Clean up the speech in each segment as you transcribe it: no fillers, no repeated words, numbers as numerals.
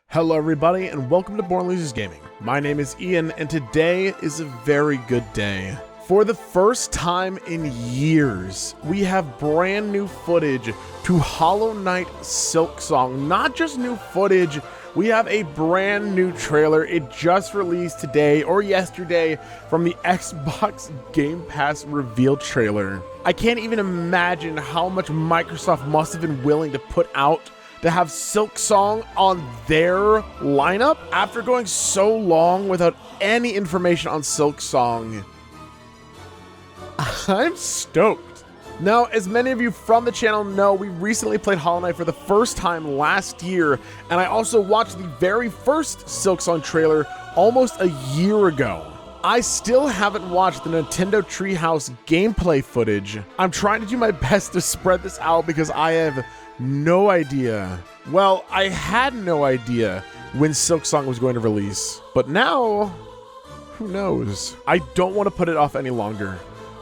Hello everybody and welcome to Born Losers Gaming. My name is Ian and today is a very good day. For the first time in years, we have brand new footage to Hollow Knight Silksong. Not just new footage, we have a brand new trailer. It just released today or yesterday from the Xbox Game Pass reveal trailer. I can't even imagine how much Microsoft must have been willing to put out to have Silksong on their lineup after going so long without any information on Silksong. I'm stoked. Now, as many of you from the channel know, we recently played Hollow Knight for the first time last year, and I also watched the very first Silksong trailer almost a year ago. I still haven't watched the Nintendo Treehouse gameplay footage. I'm trying to do my best to spread this out because I have no idea. Well, I had no idea when Silksong was going to release, but now, who knows? I don't want to put it off any longer.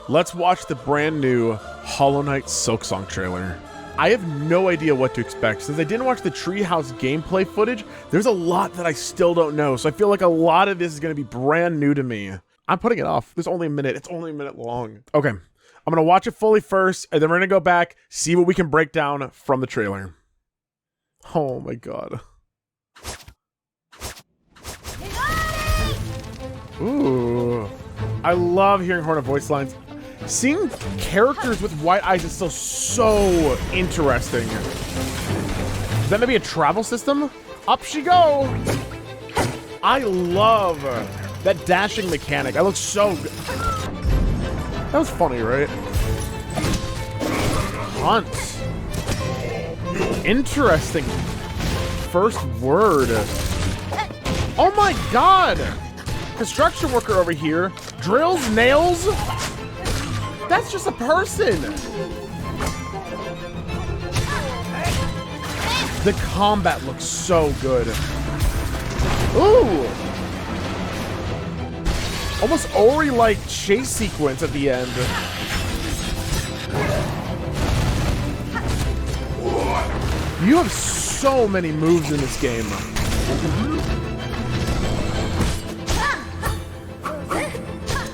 Let's watch the brand new Hollow Knight Silksong trailer. I have no idea what to expect. Since I didn't watch the Treehouse gameplay footage, there's a lot that I still don't know, so I feel like a lot of this is going to be brand new to me. I'm putting it off. There's only a minute. It's only a minute long. Okay. I'm going to watch it fully first, and then we're going to go back, see what we can break down from the trailer. Oh my god. Ooh. I love hearing Hornet voice lines. Seeing characters with white eyes is still so interesting. Is that maybe a travel system? Up she go! I love that dashing mechanic. That looks so good. That was funny, right? Hunt. Interesting. First word. Oh my god! Construction worker over here. Drills nails? That's just a person! The combat looks so good. Ooh! Almost Ori-like chase sequence at the end. You have so many moves in this game.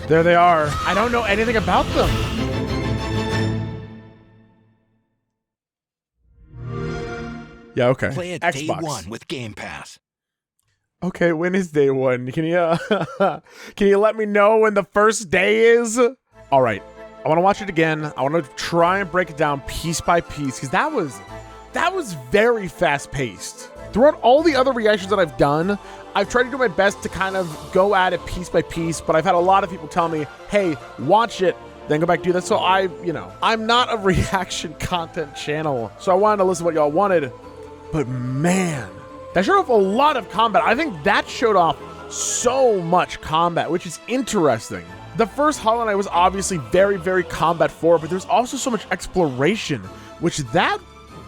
There they are. I don't know anything about them. Yeah, okay. Play it Xbox. day one with Game Pass. Okay, when is day one? Can you can you let me know when the first day is? All right, I want to watch it again. I want to try and break it down piece by piece because that was very fast paced. Throughout all the other reactions that I've done, I've tried to do my best to kind of go at it piece by piece, but I've had a lot of people tell me, hey, watch it, then go back and do that. So I'm not a reaction content channel, so I wanted to listen to what y'all wanted. But man, that showed off a lot of combat. I think that showed off so much combat, which is interesting. The first Hollow Knight was obviously very, very combat forward, but there's also so much exploration, which that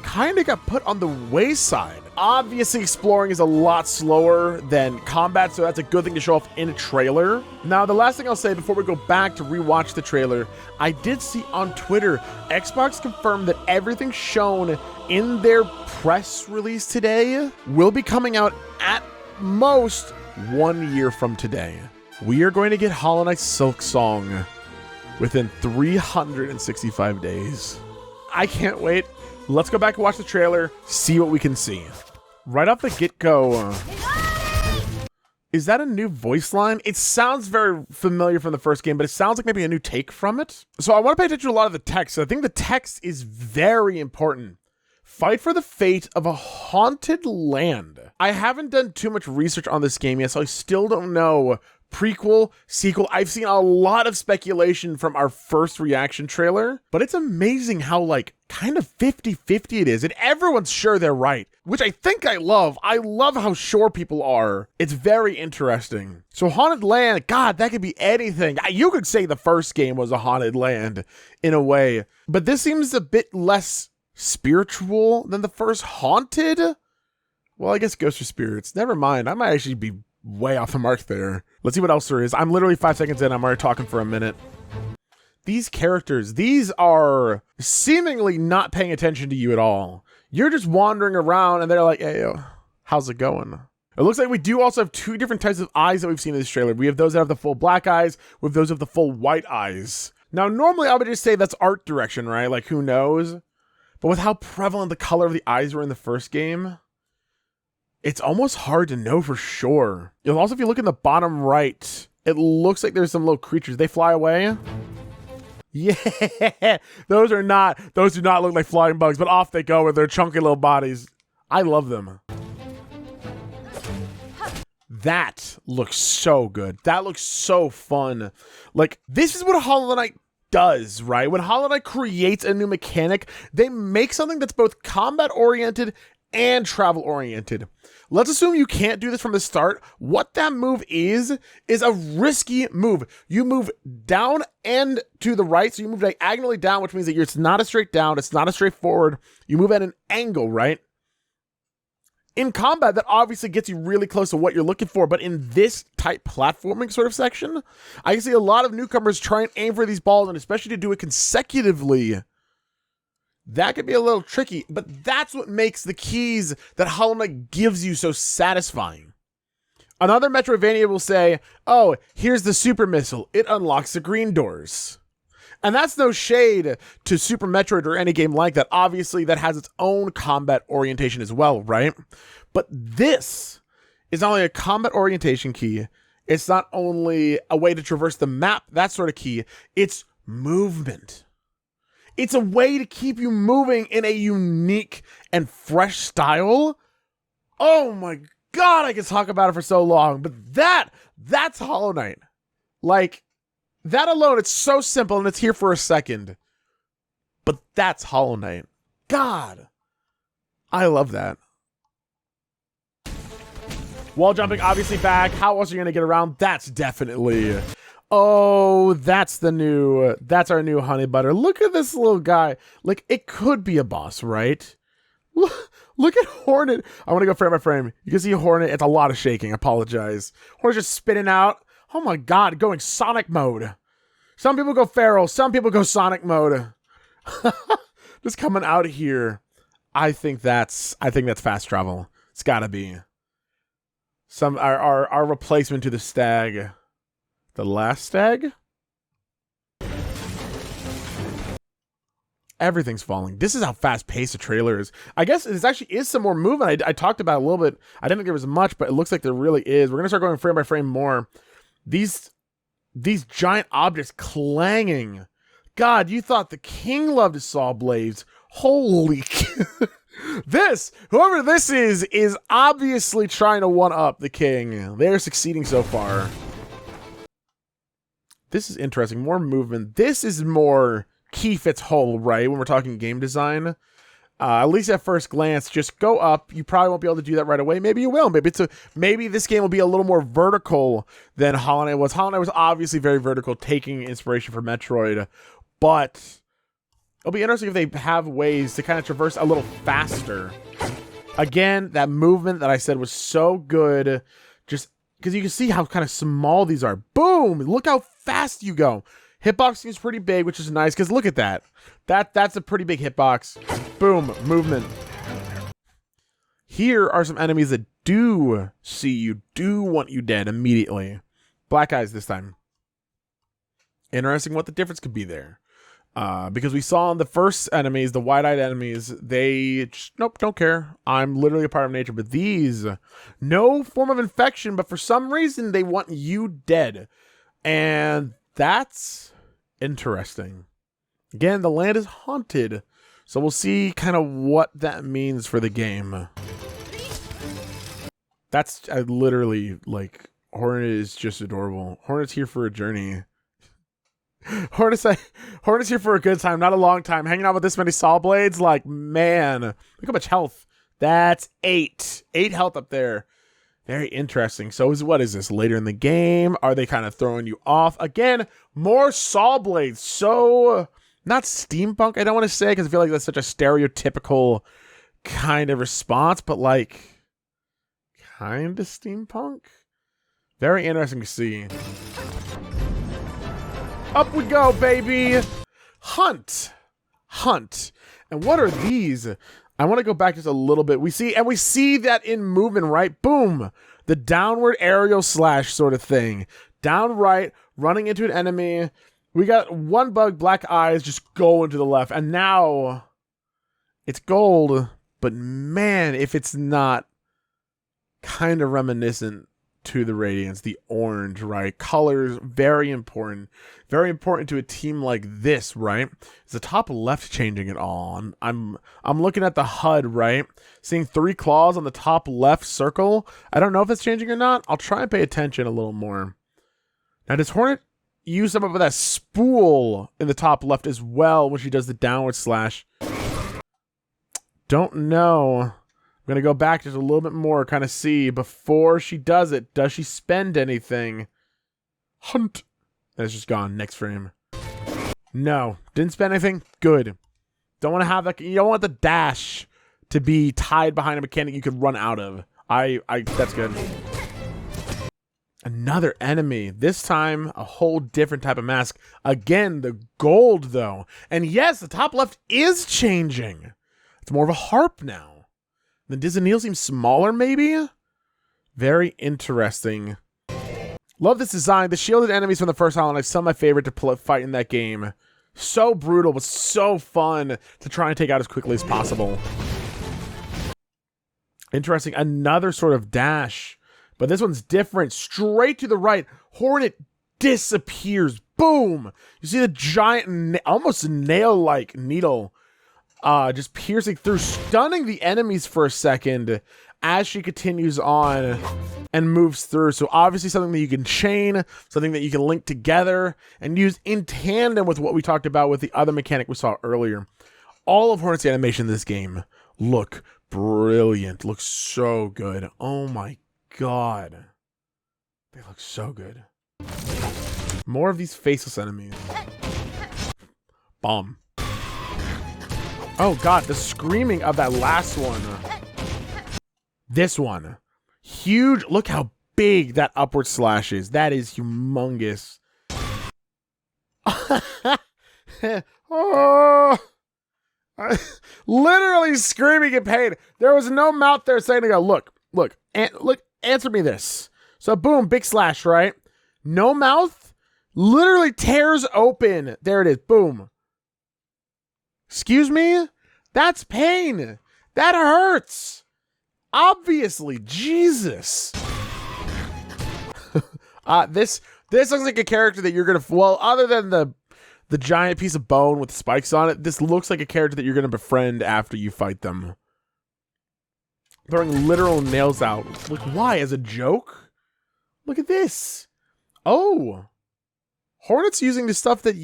kind of got put on the wayside. Obviously, exploring is a lot slower than combat, so that's a good thing to show off in a trailer. Now, the last thing I'll say before we go back to rewatch the trailer, I did see on Twitter, Xbox confirmed that everything shown in their press release today will be coming out at most 1 year from today. We are going to get Hollow Knight Silksong within 365 days. I can't wait. Let's go back and watch the trailer, see what we can see. Right off the get-go, is that a new voice line? It sounds very familiar from the first game, but it sounds like maybe a new take from it. So I want to pay attention to a lot of the text. I think the text is very important. Fight for the fate of a haunted land. I haven't done too much research on this game yet, so I still don't know. Prequel, sequel, I've seen a lot of speculation from our first reaction trailer, but it's amazing how like kind of 50-50 it is, and everyone's sure they're right, which I think I love. I love how sure people are. It's very interesting. So haunted land, God, that could be anything. You could say the first game was a haunted land in a way, but this seems a bit less spiritual than the first. Haunted? Well, I guess ghosts or spirits. Never mind, I might actually be way off the mark there. Let's see what else there is. I'm literally 5 seconds in. I'm already talking for a minute. These characters, these are seemingly not paying attention to you at all. You're just wandering around and they're like, hey, yo, how's it going? It looks like we do also have two different types of eyes that we've seen in this trailer. We have those that have the full black eyes, with those of the full white eyes. Now, normally I would just say that's art direction, right? Like, who knows? But with how prevalent the color of the eyes were in the first game, it's almost hard to know for sure. Also, if you look in the bottom right, it looks like there's some little creatures. They fly away. Yeah, those do not look like flying bugs, but off they go with their chunky little bodies. I love them. That looks so good. That looks so fun. Like, this is what Hollow Knight does, right? When Hollow Knight creates a new mechanic, they make something that's both combat-oriented and travel-oriented. Let's assume you can't do this from the start. What that move is a risky move. You move down and to the right, so you move diagonally down, which means that it's not a straight down, it's not a straight forward. You move at an angle, right? In combat, that obviously gets you really close to what you're looking for, but in this type platforming sort of section, I see a lot of newcomers try and aim for these balls, and especially to do it consecutively, that could be a little tricky, but that's what makes the keys that Hollow Knight gives you so satisfying. Another Metroidvania will say, oh, here's the super missile. It unlocks the green doors. And that's no shade to Super Metroid or any game like that. Obviously, that has its own combat orientation as well, right? But this is not only a combat orientation key, it's not only a way to traverse the map, that sort of key, it's movement. It's a way to keep you moving in a unique and fresh style. Oh my God, I could talk about it for so long, but that's Hollow Knight. Like, that alone, it's so simple and it's here for a second. But that's Hollow Knight. God, I love that. Wall jumping, obviously back. How else are you going to get around? That's definitely... Oh, that's our new honey butter. Look at this little guy. Like, it could be a boss, right? Look at Hornet. I want to go frame by frame. You can see Hornet. It's a lot of shaking. I apologize. Hornet's just spitting out. Oh my God, going Sonic mode. Some people go feral. Some people go Sonic mode. Just coming out here. I think that's fast travel. It's gotta be. Our replacement to the stag. The last stag? Everything's falling. This is how fast paced the trailer is. I guess this actually is some more movement. I talked about it a little bit. I didn't think there was much, but it looks like there really is. We're gonna start going frame by frame more. These giant objects clanging. God, you thought the king loved his saw blades. Holy whoever this is obviously trying to one-up the king. They're succeeding so far. This is interesting. More movement. This is more key fits whole, right? When we're talking game design. At least at first glance, just go up. You probably won't be able to do that right away. Maybe you will. Maybe this game will be a little more vertical than Hollow Knight was. Hollow Knight was obviously very vertical, taking inspiration from Metroid. But it'll be interesting if they have ways to kind of traverse a little faster. Again, that movement that I said was so good. Just because you can see how kind of small these are. Boom! Look how fast you go. Hitbox seems pretty big, which is nice, because look at that. That's a pretty big hitbox. Boom, movement. Here are some enemies that do see you, do want you dead immediately. Black eyes this time. Interesting what the difference could be there. Because we saw in the first enemies, the wide-eyed enemies, they just, nope, don't care. I'm literally a part of nature. But these, no form of infection, but for some reason, they want you dead. And that's interesting. Again, the land is haunted, so we'll see kind of what that means for the game. That's literally, like, Hornet is just adorable. Hornet's here for a journey. Hornet's here for a good time, not a long time. Hanging out with this many saw blades, like, man. Look how much health. That's 8. 8 health up there. Very interesting. So what is this? Later in the game? Are they kind of throwing you off? Again, more saw blades. So, not steampunk, I don't want to say, because I feel like that's such a stereotypical kind of response, but like, kind of steampunk? Very interesting to see. Up we go, baby! Hunt! And what are these? I want to go back just a little bit. We see that in movement, right? Boom. The downward aerial slash sort of thing. Down right, running into an enemy. We got one bug, black eyes, just going to the left. And now it's gold. But man, if it's not kind of reminiscent to the Radiance, the orange, right? Colors, very important. Very important to a team like this, right? Is the top left changing at all? I'm looking at the HUD, right? Seeing 3 claws on the top left circle. I don't know if it's changing or not. I'll try and pay attention a little more. Now, does Hornet use some of that spool in the top left as well when she does the downward slash? Don't know. I'm going to go back just a little bit more, kind of see before she does it. Does she spend anything? Hunt. That's just gone. Next frame. No. Didn't spend anything? Good. Don't want to have that. You don't want the dash to be tied behind a mechanic you could run out of. That's good. Another enemy. This time, a whole different type of mask. Again, the gold, though. And yes, the top left is changing. It's more of a harp now. The Disney seems smaller, maybe? Very interesting. Love this design. The shielded enemies from the first Hollow Knight, some of my favorite to fight in that game. So brutal, but so fun to try and take out as quickly as possible. Interesting. Another sort of dash. But this one's different. Straight to the right. Hornet disappears. Boom! You see the giant, almost nail-like needle just piercing through, stunning the enemies for a second as she continues on and moves through. So obviously something that you can chain, something that you can link together and use in tandem with what we talked about with the other mechanic we saw earlier. All of Hornet's animation in this game look brilliant. Looks so good. Oh my god. They look so good. More of these faceless enemies. Bomb. Oh god, the screaming of that last one. This one. Huge. Look how big that upward slash is. That is humongous. Oh, literally screaming in pain. There was no mouth there saying to go, look, answer me this. So boom, big slash, right? No mouth, literally tears open. There it is, boom. Excuse me? That's pain. That hurts. Obviously, Jesus. This looks like a character that you're gonna, well, other than the giant piece of bone with spikes on it, this looks like a character that you're gonna befriend after you fight them. Throwing literal nails out. Like, why? As a joke? Look at this. Oh. Hornet's using the stuff that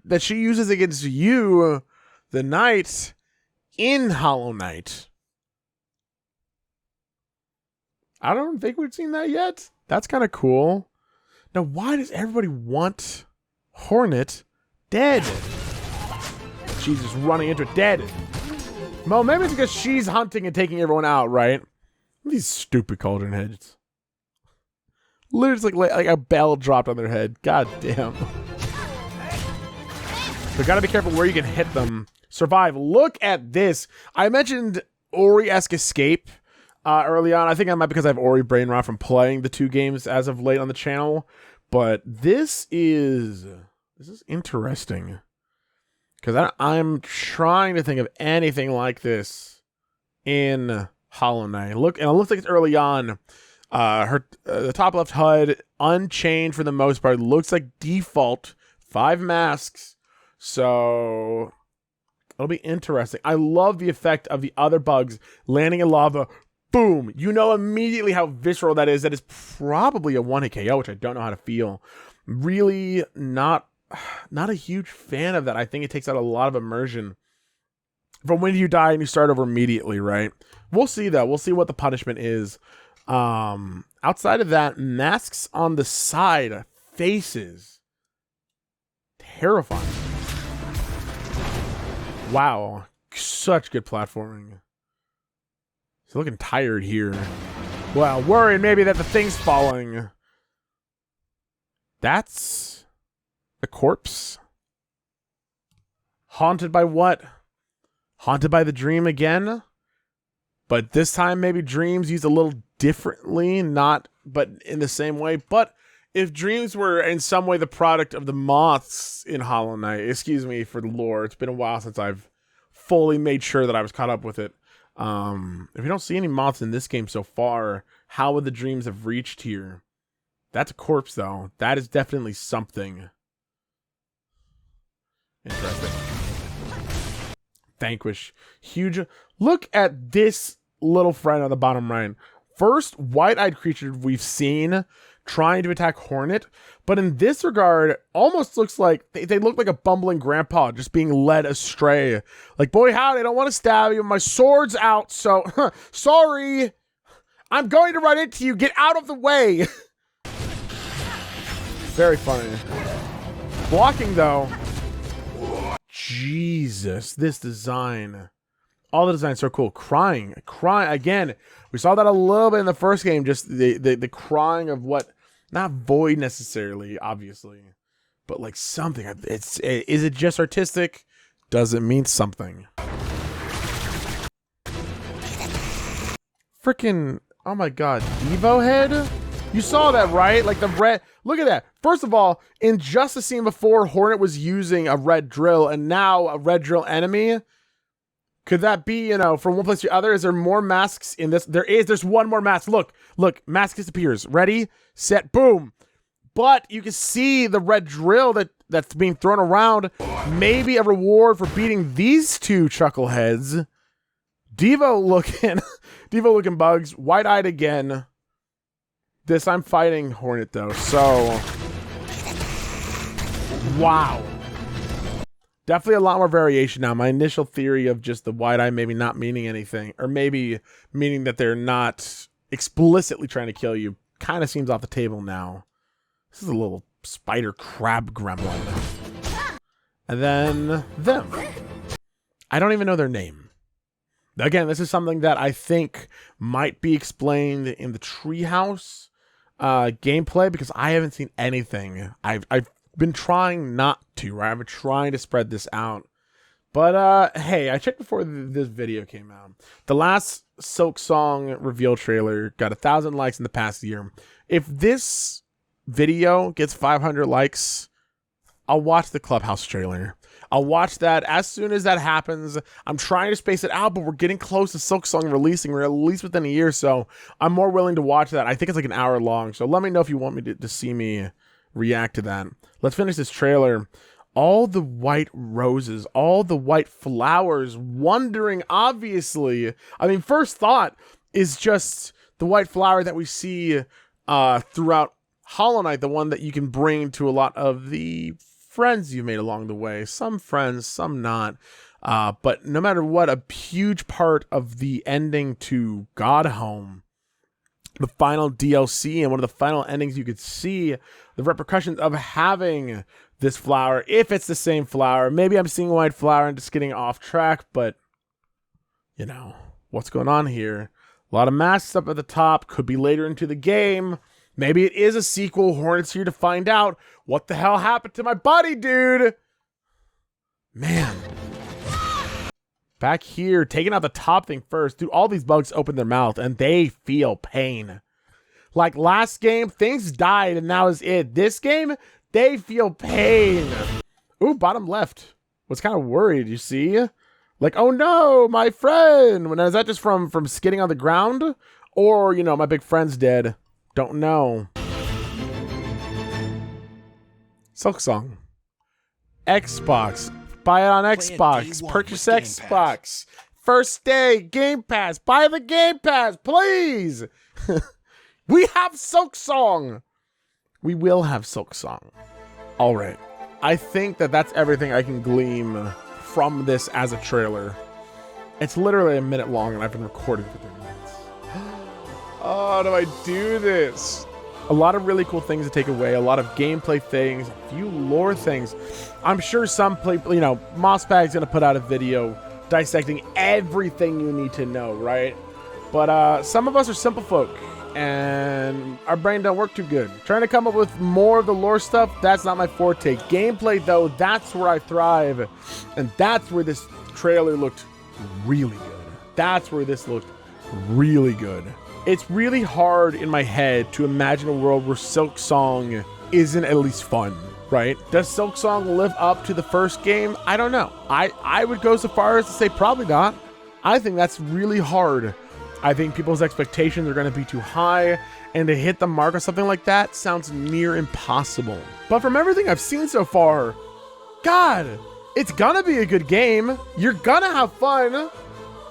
that she uses against you, the knight, in Hollow Knight. I don't think we've seen that yet. That's kind of cool. Now, why does everybody want Hornet dead? She's just running into it dead. Well, maybe it's because she's hunting and taking everyone out, right? These stupid cauldron heads. Literally like a bell dropped on their head. God damn. But gotta be careful where you can hit them. Survive. Look at this. I mentioned Ori-esque escape early on. I think that might be because I have Ori brain rot from playing the 2 games as of late on the channel. But this is interesting. Because I'm trying to think of anything like this in Hollow Knight. Look, and it looks like it's early on. The top left HUD, unchained for the most part. Looks like default. 5 masks. So it'll be interesting. I love the effect of the other bugs landing in lava. Boom. You know immediately how visceral that is. That is probably a 1-hit KO, which I don't know how to feel. Really not a huge fan of that. I think it takes out a lot of immersion from when you die and you start over immediately, right? We'll see, though. We'll see what the punishment is. Outside of that, masks on the side, faces. Terrifying. Wow. Such good platforming. He's looking tired here. Well, worried maybe that the thing's falling. That's a corpse. Haunted by what? Haunted by the Dream again. But this time, maybe dreams used a little differently, not, but in the same way. But if dreams were in some way the product of the moths in Hollow Knight, excuse me for the lore, it's been a while since I've fully made sure that I was caught up with it. If you don't see any moths in this game so far, how would the dreams have reached here? That's a corpse, though. That is definitely something. Interesting. Vanquish. Huge. Look at this little friend on the bottom right. First white-eyed creature we've seen trying to attack Hornet, but in this regard, almost looks like they look like a bumbling grandpa just being led astray. Like, boy, howdy, I don't want to stab you. My sword's out, so sorry. I'm going to run into you. Get out of the way. Very funny. Blocking, though. Jesus, this design. All the design's so cool. Crying again. We saw that a little bit in the first game. Just the crying of what, not void necessarily, obviously, but like something. Is it just artistic? Does it mean something? Freaking, oh my God, Devo head. You saw that, right? Like the red, look at that. First of all, in just the scene before, Hornet was using a red drill, and now a red drill enemy. Could that be, you know, from one place to the other? Is there more masks in this? There's one more mask. Look, mask disappears. Ready, set, boom. But you can see the red drill that's being thrown around. Maybe a reward for beating these two chuckleheads. Devo looking bugs, white-eyed again. This I'm fighting Hornet though, so wow. Definitely a lot more variation now. My initial theory of just the wide eye maybe not meaning anything, or maybe meaning that they're not explicitly trying to kill you, kind of seems off the table now. This is a little spider crab gremlin. And then them. I don't even know their name. Again, this is something that I think might be explained in the treehouse gameplay, because I haven't seen anything. I've been trying not to, right? I've been trying to spread this out. But hey, I checked before this video came out. The last Silksong reveal trailer got 1,000 likes in the past year. If this video gets 500 likes, I'll watch the Clubhouse trailer. I'll watch that as soon as that happens. I'm trying to space it out, but we're getting close to Silksong releasing. We're at least within a year, so I'm more willing to watch that. I think it's like an hour long, so let me know if you want me to see me react to that. Let's finish this trailer. All the white roses, all the white flowers, wondering, obviously. I mean, first thought is just the white flower that we see throughout Hollow Knight, the one that you can bring to a lot of the friends you've made along the way. Some friends, some not. But no matter what, a huge part of the ending to God Home, the final DLC and one of the final endings, you could see the repercussions of having this flower, if it's the same flower. Maybe I'm seeing a white flower and just getting off track, but you know, what's going on here? A lot of masks up at the top, could be later into the game. Maybe it is a sequel. Hornet's here to find out what the hell happened to my buddy, dude. Man. Back here, taking out the top thing first. Dude, all these bugs open their mouth and they feel pain. Like last game, things died and that was it. This game, they feel pain. Ooh, bottom left. Was kind of worried, you see? Like, oh no, my friend. Is that just from skidding on the ground? Or, you know, my big friend's dead. Don't know. Silksong. Xbox. Buy it on Xbox. Purchase Xbox. First day. Game Pass. Buy the Game Pass, please. We have Silksong. We will have Silksong. All right. I think that's everything I can glean from this as a trailer. It's literally a minute long and I've been recording for 30 minutes. Oh, do I do this? A lot of really cool things to take away, a lot of gameplay things, a few lore things. I'm sure some Mossbag's gonna put out a video dissecting everything you need to know, right? But some of us are simple folk and our brain don't work too good. Trying to come up with more of the lore stuff, that's not my forte. Gameplay though, that's where I thrive. And that's where this trailer looked really good. That's where this looked really good. It's really hard in my head to imagine a world where Silksong isn't at least fun, right? Does Silksong live up to the first game? I don't know. I would go so far as to say probably not. I think that's really hard. I think people's expectations are going to be too high, and to hit the mark on something like that sounds near impossible. But from everything I've seen so far, God, it's gonna be a good game. You're gonna have fun.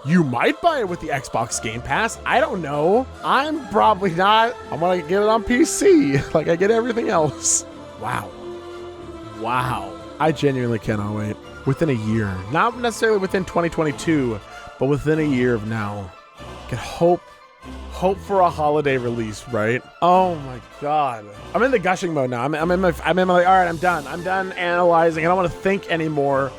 You might buy it with the Xbox Game Pass. I don't know. I'm probably not. I'm gonna get it on PC like I get everything else. Wow. Wow. I genuinely cannot wait. Within a year. Not necessarily within 2022, but within a year of now. I can hope for a holiday release, right? Oh my God. I'm in the gushing mode now. I'm in my, all right, I'm done. I'm done analyzing. I don't want to think anymore.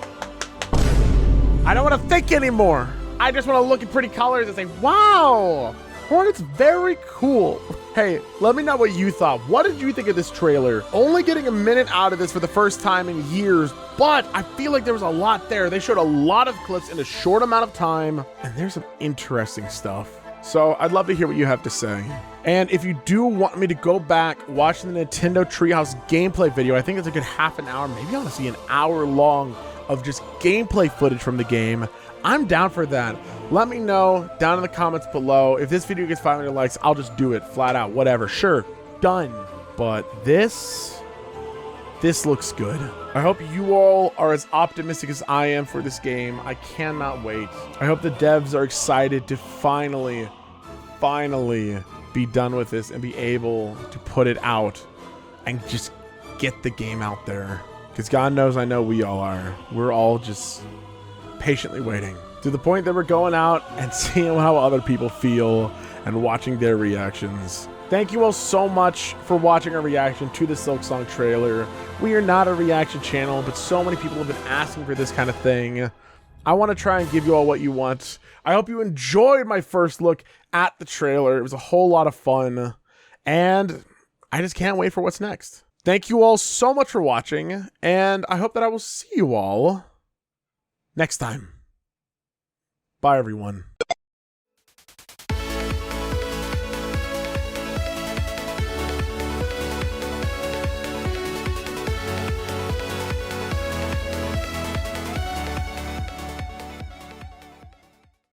I don't want to think anymore. I just want to look at pretty colors and say, wow, Hornet's very cool. Hey, let me know what you thought. What did you think of this trailer? Only getting a minute out of this for the first time in years, but I feel like there was a lot there. They showed a lot of clips in a short amount of time, and there's some interesting stuff. So I'd love to hear what you have to say. And if you do want me to go back watching the Nintendo Treehouse gameplay video, I think it's a good half an hour, maybe honestly an hour long of just gameplay footage from the game, I'm down for that. Let me know down in the comments below. If this video gets 500 likes, I'll just do it flat out, whatever. Sure, done. But this looks good. I hope you all are as optimistic as I am for this game. I cannot wait. I hope the devs are excited to finally be done with this and be able to put it out and just get the game out there. Because God knows I know we all are. We're all just patiently waiting to the point that we're going out and seeing how other people feel and watching their reactions. Thank you all so much for watching our reaction to the Silksong trailer. We are not a reaction channel, but so many people have been asking for this kind of thing. I want to try and give you all what you want. I hope you enjoyed my first look at the trailer. It was a whole lot of fun, and I just can't wait for what's next. Thank you all so much for watching, and I hope that I will see you all next time. Bye, everyone.